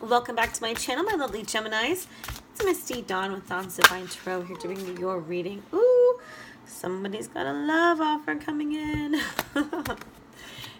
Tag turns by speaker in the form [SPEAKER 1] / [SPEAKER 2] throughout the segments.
[SPEAKER 1] Welcome back to my channel, my lovely Geminis. It's Misty Dawn with Dawn's Divine Tarot here to bring you your reading. Ooh, somebody's got a love offer coming in.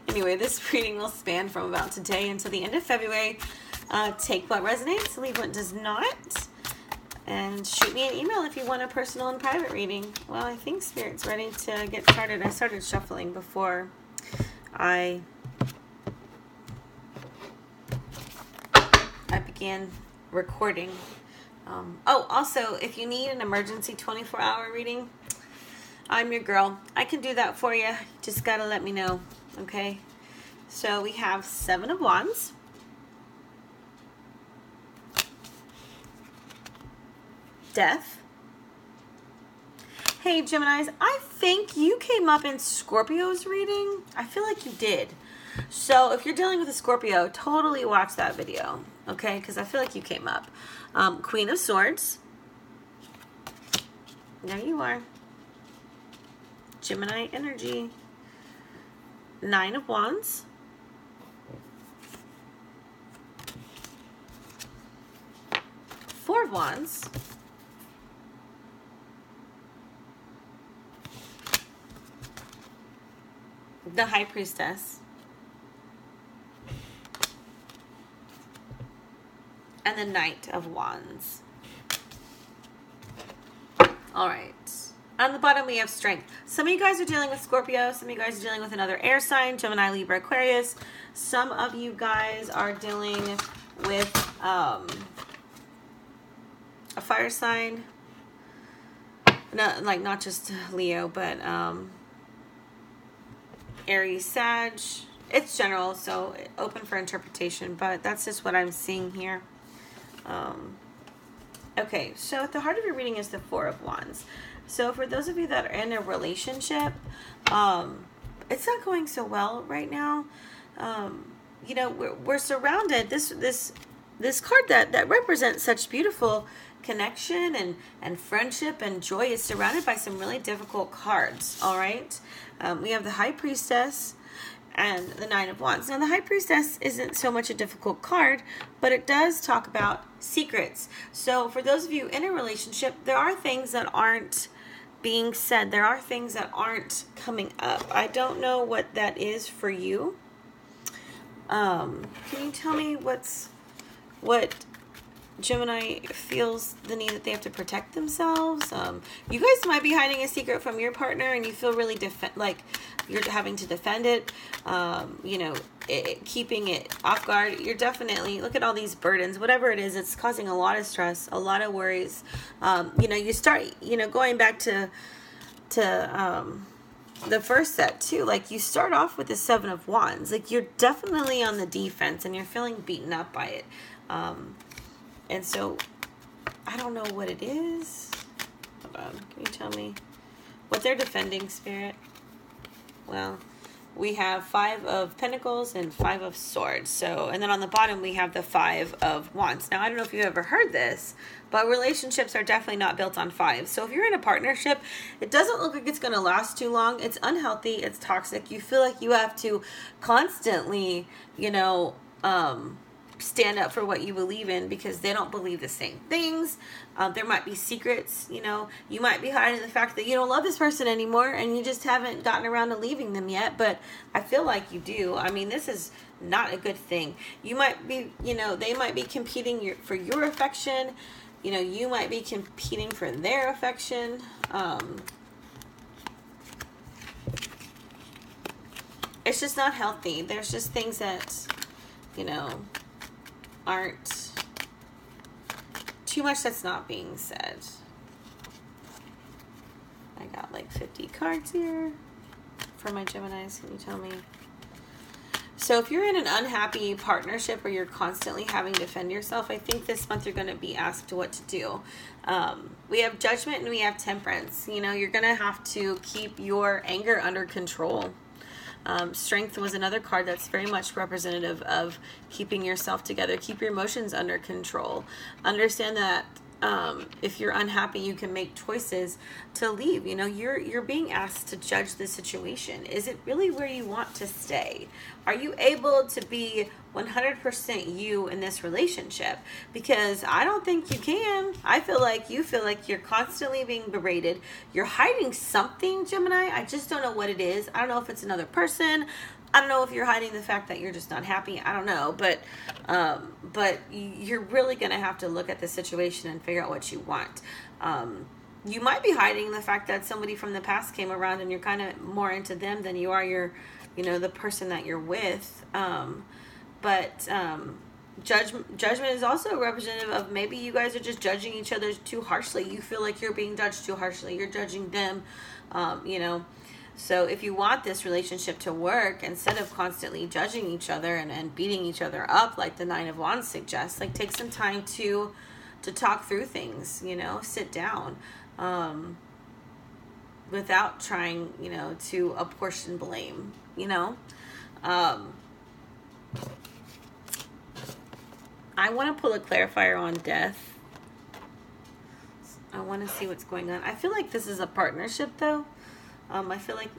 [SPEAKER 1] Anyway, this reading will span from about today until the end of February. Take what resonates, leave what does not. And shoot me an email if you want a personal and private reading. Well, I think Spirit's ready to get started. I started shuffling before I began recording. Also, if you need an emergency 24-hour reading, I'm your girl. I can do that for you. Just gotta let me know, okay? So we have 7 of Wands, Death. Hey, Geminis, I think you came up in Scorpio's reading. I feel like you did. So if you're dealing with a Scorpio, totally watch that video, okay? Because I feel like you came up. Queen of Swords. There you are. Gemini energy. 9 of Wands. Four of Wands. The High Priestess. And the Knight of Wands. All right. On the bottom, we have Strength. Some of you guys are dealing with Scorpio. Some of you guys are dealing with another air sign, Gemini, Libra, Aquarius. Some of you guys are dealing with a fire sign. Not just Leo, but Aries, Sag. It's general, so open for interpretation, but that's just what I'm seeing here. Okay, so at the heart of your reading is the Four of Wands. So for those of you that are in a relationship, it's not going so well right now. You know, we're surrounded. This card that represents such beautiful connection and friendship and joy is surrounded by some really difficult cards. All right, we have the High Priestess and the Nine of Wands. Now, the High Priestess isn't so much a difficult card, but it does talk about secrets. So for those of you in a relationship, there are things that aren't being said. There are things that aren't coming up. I don't know what that is for you. Can you tell me what Gemini feels the need that they have to protect themselves? You guys might be hiding a secret from your partner and you feel really like you're having to defend it, you know, keeping it off guard. You're definitely, look at all these burdens, whatever it is, it's causing a lot of stress, a lot of worries. You know, you start, you know, going back to the first set too, like you start off with the Seven of Wands, like you're definitely on the defense and you're feeling beaten up by it. And so, I don't know what it is. Hold on, can you tell me what they're defending, Spirit? Well, we have 5 of Pentacles and 5 of Swords. So, and then on the bottom we have the 5 of Wands. Now, I don't know if you've ever heard this, but relationships are definitely not built on 5. So if you're in a partnership, it doesn't look like it's going to last too long. It's unhealthy. It's toxic. You feel like you have to constantly, you know, stand up for what you believe in because they don't believe the same things. There might be secrets, you know, you might be hiding the fact that you don't love this person anymore and you just haven't gotten around to leaving them yet, but I feel like you do. I mean, this is not a good thing. You might be, you know, they might be competing for your affection, you know, you might be competing for their affection. It's just not healthy. There's just things that, you know, aren't too much that's not being said. I got like 50 cards here for my Geminis. Can you tell me? So if you're in an unhappy partnership or you're constantly having to defend yourself, I think this month you're going to be asked what to do. We have Judgment and we have Temperance. You know, you're going to have to keep your anger under control. Strength was another card that's very much representative of keeping yourself together. Keep your emotions under control. Understand that if you're unhappy, you can make choices to leave. You know, you're being asked to judge the situation. Is it really where you want to stay? Are you able to be 100% you in this relationship? Because I don't think you can. I feel like you feel like you're constantly being berated. You're hiding something, Gemini. I just don't know what it is. I don't know if it's another person. I don't know if you're hiding the fact that you're just not happy. I don't know, but you're really going to have to look at the situation and figure out what you want. You might be hiding the fact that somebody from the past came around and you're kind of more into them than you are the person that you're with. Judgment is also representative of maybe you guys are just judging each other too harshly. You feel like you're being judged too harshly. You're judging them, So if you want this relationship to work, instead of constantly judging each other and beating each other up like the Nine of Wands suggests, like take some time to talk through things, sit down, without trying, to apportion blame, I want to pull a clarifier on death. I want to see what's going on. I feel like this is a partnership though. I feel like,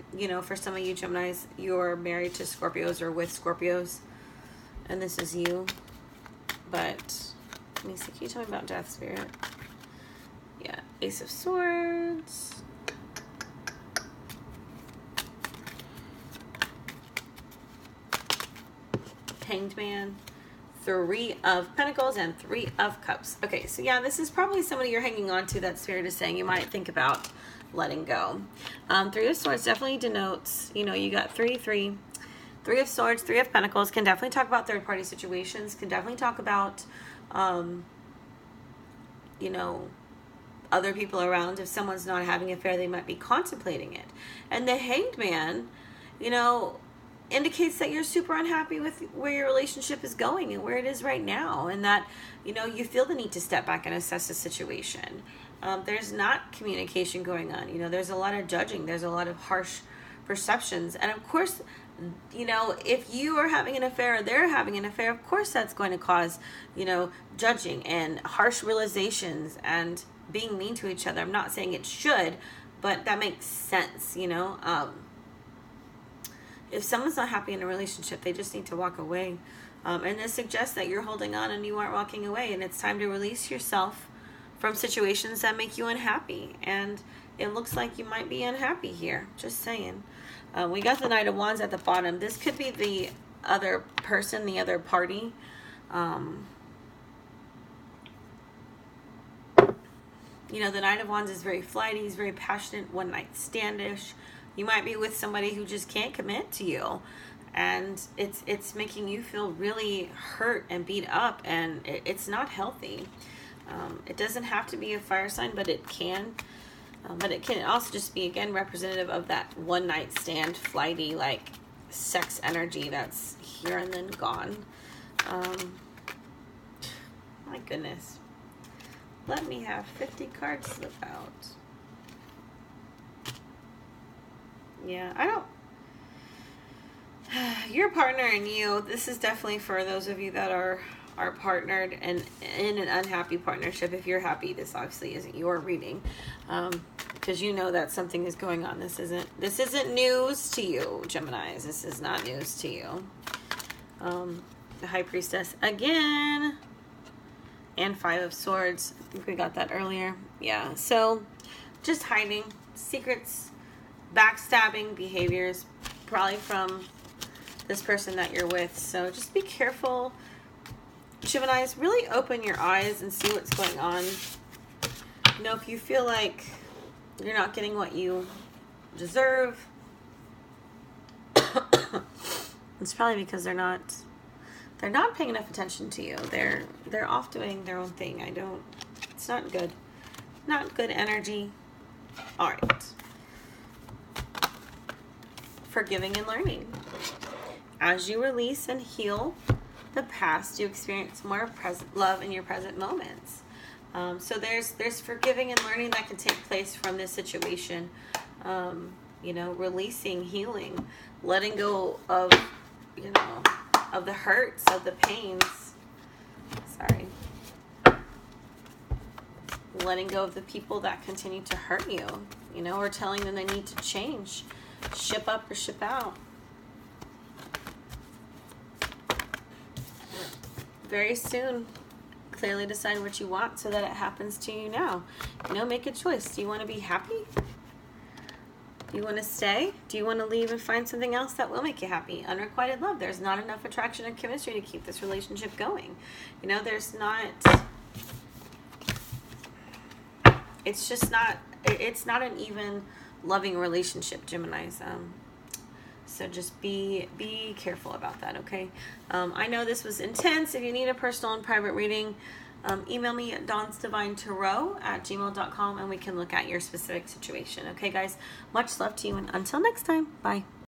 [SPEAKER 1] for some of you Geminis, you're married to Scorpios or with Scorpios, and this is you. But, let me see, can you tell me about death, Spirit? Yeah, Ace of Swords. Hanged Man. Three of Pentacles and Three of Cups. Okay, so yeah, this is probably somebody you're hanging on to that Spirit is saying you might think about letting go. Three of Swords definitely denotes, you got three of Swords, Three of Pentacles can definitely talk about third-party situations, can definitely talk about, other people around. If someone's not having an affair, they might be contemplating it. And the Hanged Man, indicates that you're super unhappy with where your relationship is going and where it is right now, and that you feel the need to step back and assess the situation. There's not communication going on. There's a lot of judging, there's a lot of harsh perceptions, and of course, if you are having an affair or they're having an affair, of course that's going to cause judging and harsh realizations and being mean to each other. I'm not saying it should, but that makes sense. If someone's not happy in a relationship, they just need to walk away. And this suggests that you're holding on and you aren't walking away. And it's time to release yourself from situations that make you unhappy. And it looks like you might be unhappy here. Just saying. We got the Knight of Wands at the bottom. This could be the other person, the other party. The Knight of Wands is very flighty. He's very passionate, one-night standish. You might be with somebody who just can't commit to you, and it's making you feel really hurt and beat up, and it's not healthy. It doesn't have to be a fire sign, but it can. But it can also just be, again, representative of that one-night stand, flighty, like sex energy that's here and then gone. My goodness. Let me have 50 cards slip out. Yeah, your partner and you, this is definitely for those of you that are partnered and in an unhappy partnership. If you're happy, this obviously isn't your reading, because that something is going on. This isn't news to you, Geminis. This is not news to you. The High Priestess again, and Five of Swords. I think we got that earlier. Yeah, so just hiding secrets, backstabbing behaviors, probably from this person that you're with. So just be careful, Geminis. Really open your eyes and see what's going on. If you feel like you're not getting what you deserve, it's probably because they're not paying enough attention to you. They're off doing their own thing. It's not good. Not good energy. All right. Forgiving and learning. As you release and heal the past, you experience more present love in your present moments. So there's forgiving and learning that can take place from this situation. Releasing, healing, letting go of, of the hurts, of the pains. Sorry. letting go of the people that continue to hurt you, you know, or telling them they need to change. Ship up or ship out. Very soon, clearly decide what you want so that it happens to you now. You know, make a choice. Do you want to be happy? Do you want to stay? Do you want to leave and find something else that will make you happy? Unrequited love. There's not enough attraction and chemistry to keep this relationship going. You know, there's not... It's just not... It's not an even loving relationship, Geminis. So just be careful about that, okay? I know this was intense. If you need a personal and private reading, email me at dawnsdivinetarot@gmail.com and we can look at your specific situation. Okay, guys? Much love to you, and until next time, bye.